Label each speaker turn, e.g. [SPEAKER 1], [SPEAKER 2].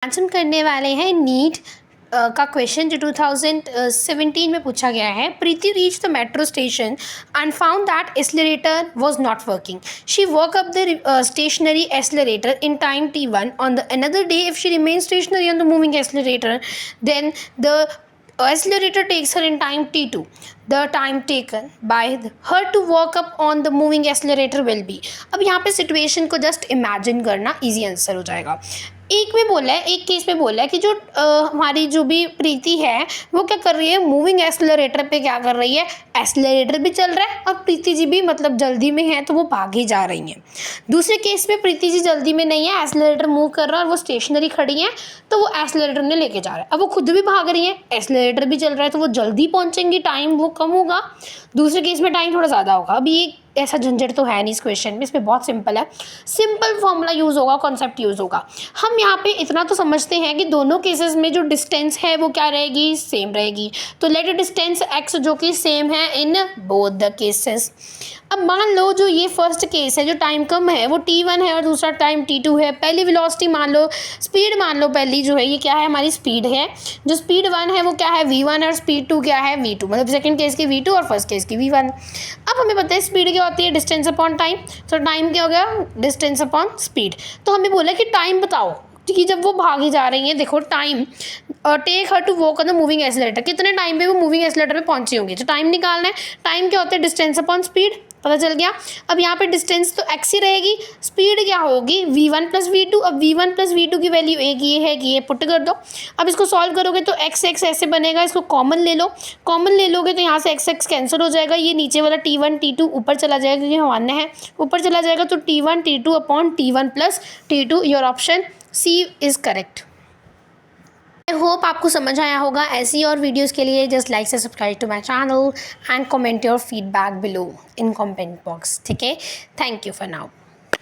[SPEAKER 1] Answer करने वाले हैं नीट का क्वेश्चन जो 2017 में पूछा गया है। Preeti reach the metro station and found that accelerator was not working. She work up the stationary accelerator in time t1 on the another day. If she remains stationary on the moving accelerator, then the accelerator takes her in time t2. The time taken by her to walk up on the moving accelerator will be. अब यहाँ पे situation को just imagine करना easy answer हो जाएगा। एक में बोला है, एक केस में बोला है कि जो हमारी जो भी प्रीति है वो क्या कर रही है, मूविंग एक्सेलरेटर पे क्या कर रही है, एक्सेलरेटर भी चल रहा है और प्रीति जी भी मतलब जल्दी में है तो वो भागी जा रही हैं। दूसरे केस में प्रीति जी जल्दी में नहीं है, एक्सेलरेटर मूव कर रहा है और वो स्टेशनरी खड़ी हैं तो वो एक्सेलरेटर ने लेके जा रहा है। अब वो खुद भी भाग रही हैं, एक्सेलरेटर भी चल रहा है तो वो जल्दी पहुँचेंगी, टाइम वो कम होगा। दूसरे केस में टाइम थोड़ा ज़्यादा होगा। अभी एक ऐसा झंझट तो है नहीं इस क्वेश्चन में, इसमें बहुत सिंपल है, सिंपल फॉर्मूला यूज़ होगा, कॉन्सेप्ट यूज़ होगा। हम यहाँ पे इतना तो समझते हैं कि दोनों केसेस में जो डिस्टेंस है वो क्या रहेगी, सेम रहेगी। तो लेट डिस्टेंस x जो कि सेम है इन बोथ द केसेस। अब मान लो जो ये फर्स्ट केस है जो टाइम कम है वो t1 है और दूसरा टाइम t2 है। पहली वेलोसिटी मान लो, स्पीड मान लो पहली जो है ये क्या है, हमारी स्पीड है। जो स्पीड 1 है वो क्या है, v1 और स्पीड 2 क्या है, v2। मतलब सेकंड केस की v2 और फर्स्ट केस की v1। अब हमें पता है स्पीड क्या होती है, डिस्टेंस अपॉन टाइम। तो टाइम क्या हो गया, डिस्टेंस अपॉन स्पीड। तो हमें बोला कि टाइम बताओ कि जब वो भागी जा रही हैं, देखो time take her to walk on the moving accelerator, कितने टाइम पे वो मूविंग एक्सेलरेटर पे पहुंची होंगी। तो टाइम निकालना है, टाइम क्या होता है, डिस्टेंस अपॉन स्पीड, पता चल गया। अब यहाँ पे डिस्टेंस तो x ही रहेगी, स्पीड क्या होगी v1 प्लस v2। अब v1 प्लस v2 की वैल्यू एक ये है कि ये पुट कर दो। अब इसको सॉल्व करोगे तो x ऐसे बनेगा, इसको कॉमन ले लो, कॉमन ले लोगे तो यहाँ से x कैंसिल हो जाएगा, ये नीचे वाला t1 t2 ऊपर चला जाएगा क्योंकि हमारे है ऊपर चला जाएगा। तो t1 t2 upon t1 plus t2, your option C is correct. I hope आपको समझ आया होगा। ऐसी और वीडियोस के लिए जस्ट लाइक से subscribe to my channel and comment your feedback below in comment box. ठीक है, थैंक यू फॉर नाउ।